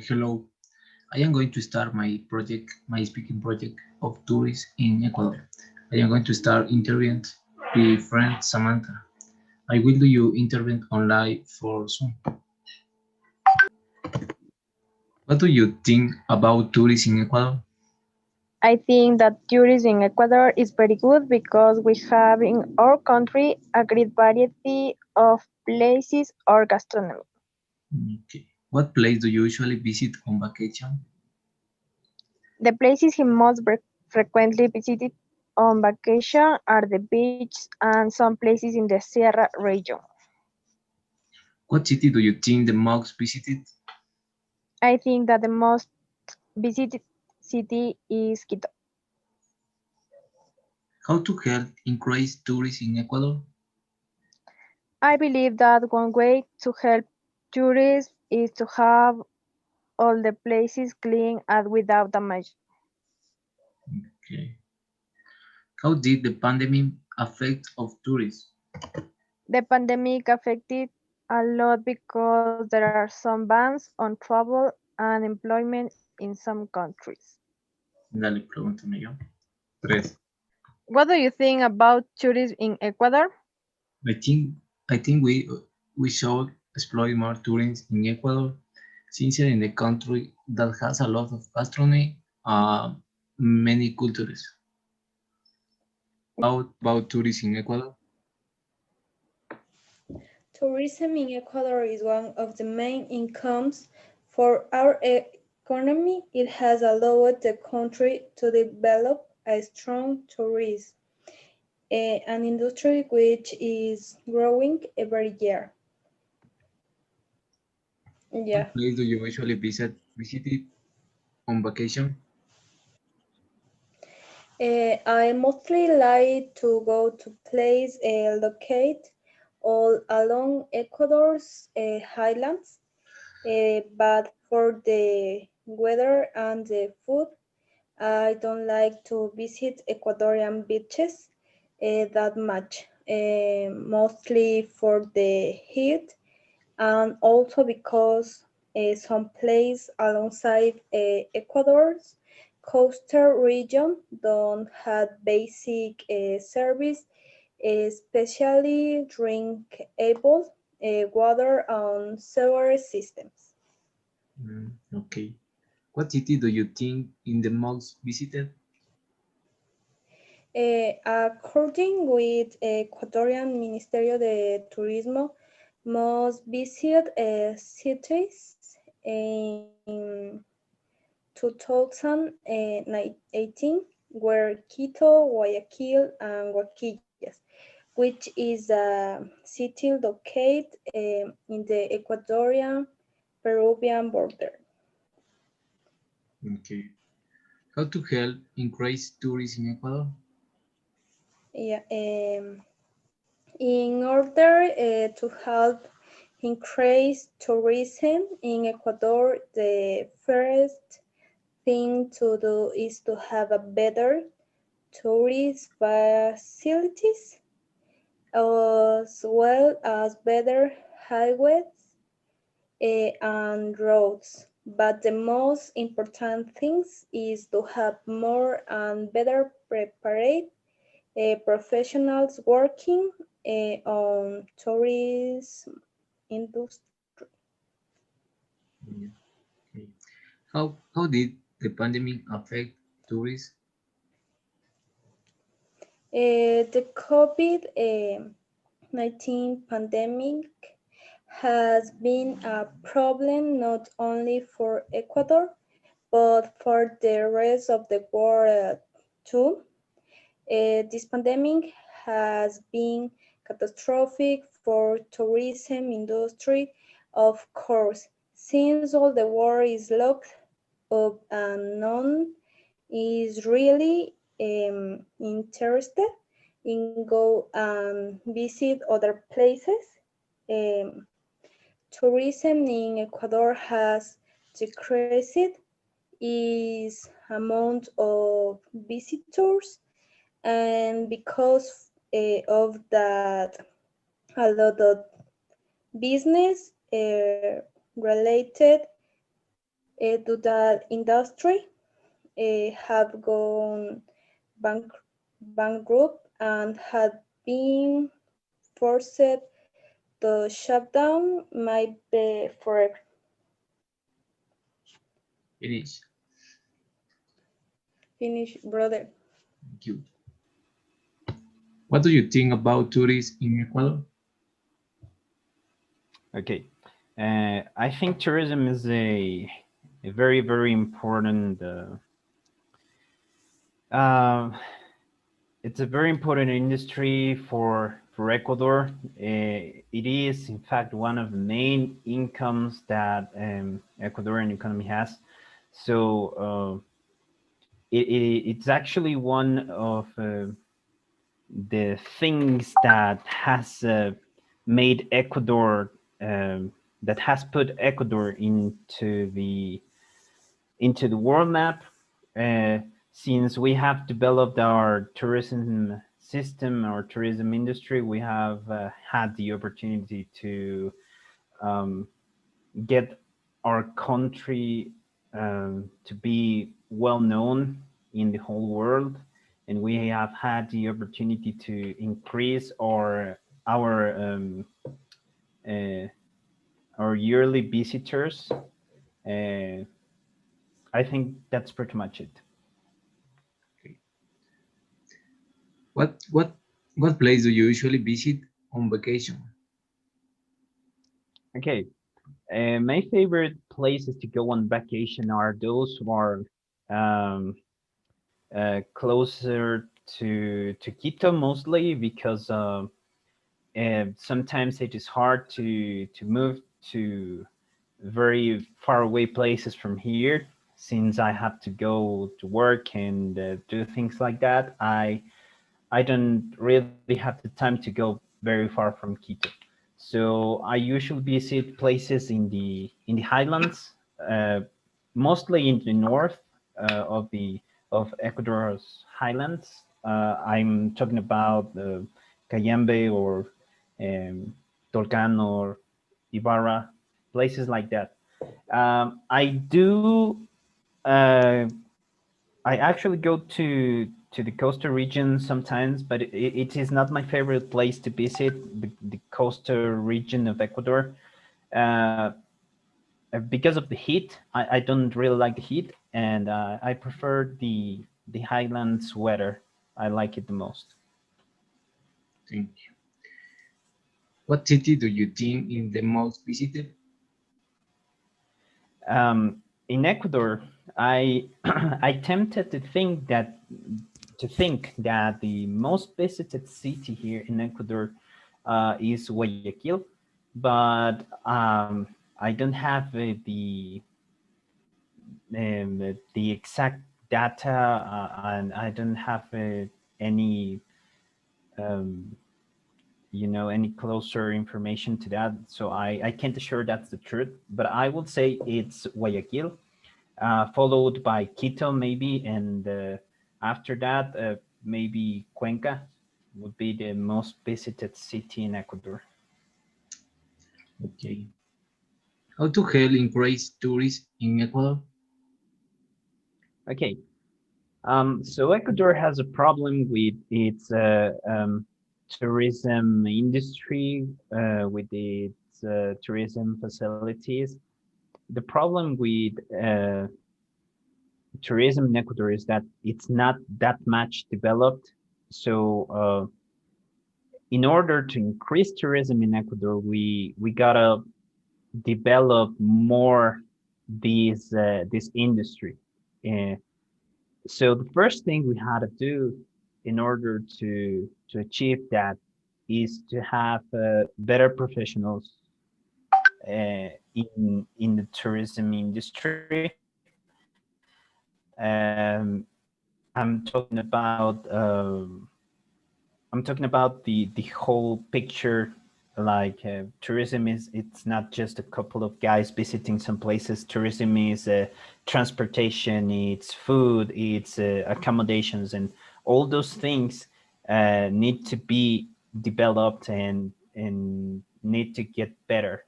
Hello, I am going to start my speaking project of tourists in Ecuador. I am going to start interviewing my friend Samantha. I will do you interview online for Zoom. What do you think about tourists in Ecuador? I think that tourism in Ecuador is very good because we have in our country a great variety of places or gastronomy. Okay. What place do you usually visit on vacation? The places he most frequently visited on vacation are the beach and some places in the Sierra region. What city do you think the most visited? I think that the most visited city is Quito. How to help increase tourism in Ecuador? I believe that one way to help tourists is to have all the places clean and without damage. Okay. How did the pandemic affect of tourism? The pandemic affected a lot because there are some bans on travel and employment in some countries. Dale, pregúntame yo. Tres. What do you think about tourism in Ecuador? I think I think we should exploit more tourism in Ecuador, since in the country that has a lot of gastronomy, many cultures. About tourism in Ecuador. Tourism in Ecuador is one of the main incomes for our economy. It has allowed the country to develop a strong tourism, an industry which is growing every year. What Yeah. place do you usually visited on vacation? I mostly like to go to places located all along Ecuador's highlands, but for the weather and the food, I don't like to visit Ecuadorian beaches that much, mostly for the heat and also because some place alongside Ecuador's coastal region don't have basic service, especially drinkable water and sewer systems. Okay. What city do you think in the most visited? According with Ecuadorian Ministerio de Turismo, most visit cities in 2018 were Quito, Guayaquil, and Guaquillas, which is a city located in the Ecuadorian Peruvian border. Okay. How to help increase tourism in Ecuador? Yeah, in order to help increase tourism in Ecuador, the first thing to do is to have a better tourist facilities as well as better highways and roads. But the most important things is to have more and better prepared professionals working on tourism industry. Yeah. Okay. How did the pandemic affect tourism? The COVID-19 pandemic has been a problem not only for Ecuador, but for the rest of the world too. This pandemic has been catastrophic for tourism industry, of course, since all the world is locked up and none is really interested in go and visit other places. Um, Tourism in Ecuador has decreased its amount of visitors, and because of that, a lot of business related to that industry have gone bank bankrupt and had been forced to shut down might be forever. Finish. Finish, brother. Thank you. What do you think about tourism in Ecuador? Okay. I think tourism is a very, very important uh, it's a very important industry for Ecuador. It is, in fact, one of the main incomes that Ecuadorian economy has. So it's actually one of the things that has made Ecuador that has put Ecuador into the world map, uh, since we have developed our tourism system, our tourism industry. We have had the opportunity to um, get our country to be well known in the whole world, and we have had the opportunity to increase uh, our yearly visitors. Uh, I think that's pretty much it. Okay. What place do you usually visit on vacation? Okay, my favorite places to go on vacation are those who are um, closer to Quito, mostly because sometimes it is hard to move to very far away places from here. Since I have to go to work and do things like that, I don't really have the time to go very far from Quito. So I usually visit places in the highlands, mostly in the north of Ecuador's highlands. I'm talking about Cayambe or um, Tolcan or Ibarra, places like that. I do. Uh, I actually go to the coastal region sometimes, but it is not my favorite place to visit. The coastal region of Ecuador, uh, because of the heat. I don't really like the heat, and I prefer the highlands weather. I like it the most. Thank you. What city do you think is the most visited? In Ecuador, I I tempted to think that the most visited city here in Ecuador is Guayaquil, but I don't have the exact data, and I don't have any um, any closer information to that. So I can't assure that's the truth, but I would say it's Guayaquil, followed by Quito maybe, and after that maybe Cuenca would be the most visited city in Ecuador. Okay. How to help increase tourism in Ecuador? Okay, so Ecuador has a problem with its tourism industry, with its tourism facilities. The problem with tourism in Ecuador is that it's not that much developed. So in order to increase tourism in Ecuador, we gotta develop more this industry. Uh, so the first thing we had to do in order to achieve that is to have better professionals in the tourism industry. I'm talking about the whole picture. Like tourism is, it's not just a couple of guys visiting some places. Tourism is transportation, it's food, it's accommodations, and all those things need to be developed and need to get better.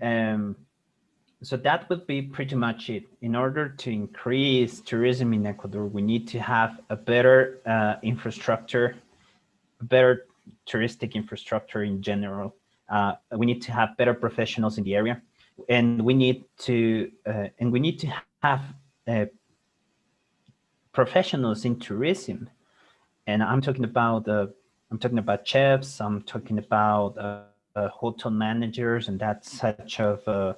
Um, so that would be pretty much it. In order to increase tourism in Ecuador, we need to have a better infrastructure, a better touristic infrastructure in general. We need to have better professionals in the area, and we need to have uh, professionals in tourism. And I'm talking about chefs. I'm talking about hotel managers and that such of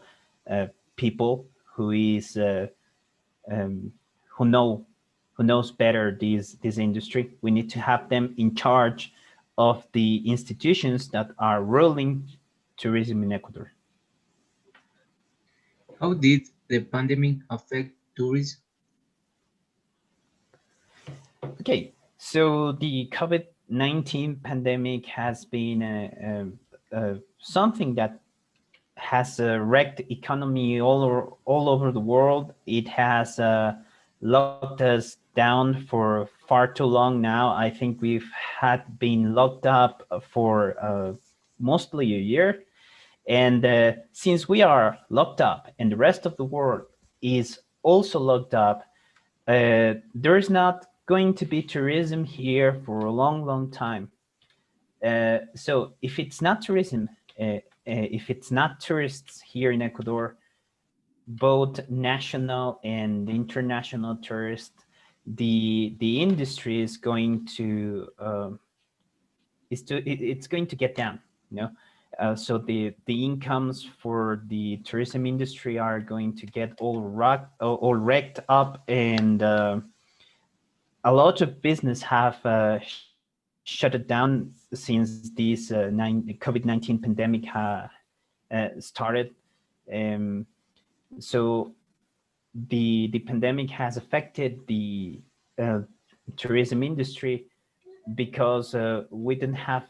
people who is who know who knows better this industry. We need to have them in charge of the institutions that are ruling tourism in Ecuador. How did the pandemic affect tourism? Okay, so the COVID-19 pandemic has been something that has wrecked economy all over the world. It has locked us down for far too long now. I think we've had been locked up for mostly a year. And since we are locked up and the rest of the world is also locked up, there is not going to be tourism here for a long, long time. So if it's not tourism, if it's not tourists here in Ecuador, both national and international tourists, the industry is going to it's going to get down. You know, so the incomes for the tourism industry are going to get all wrecked up, and a lot of business have shut it down since this COVID-19 pandemic started. Um, so the pandemic has affected the uh, tourism industry because we don't have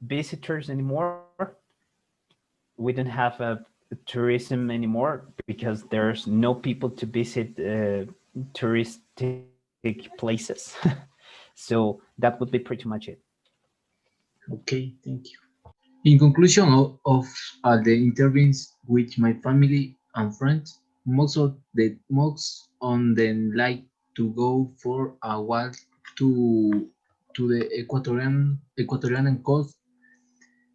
visitors anymore. We don't have tourism anymore because there's no people to visit touristic places. So that would be pretty much it. Okay, thank you. In conclusion of the interviews with my family and friends, most on them like to go for a walk to the Ecuadorian coast,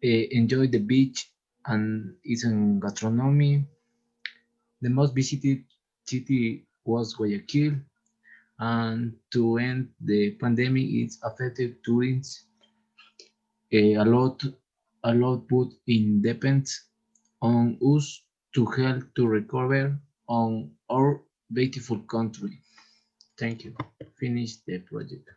enjoy the beach and eat some gastronomy. The most visited city was Guayaquil, and to end the pandemic, it's affected tourism a lot, but it depends on us to help to recover on our beautiful country. Thank you. Finish the project.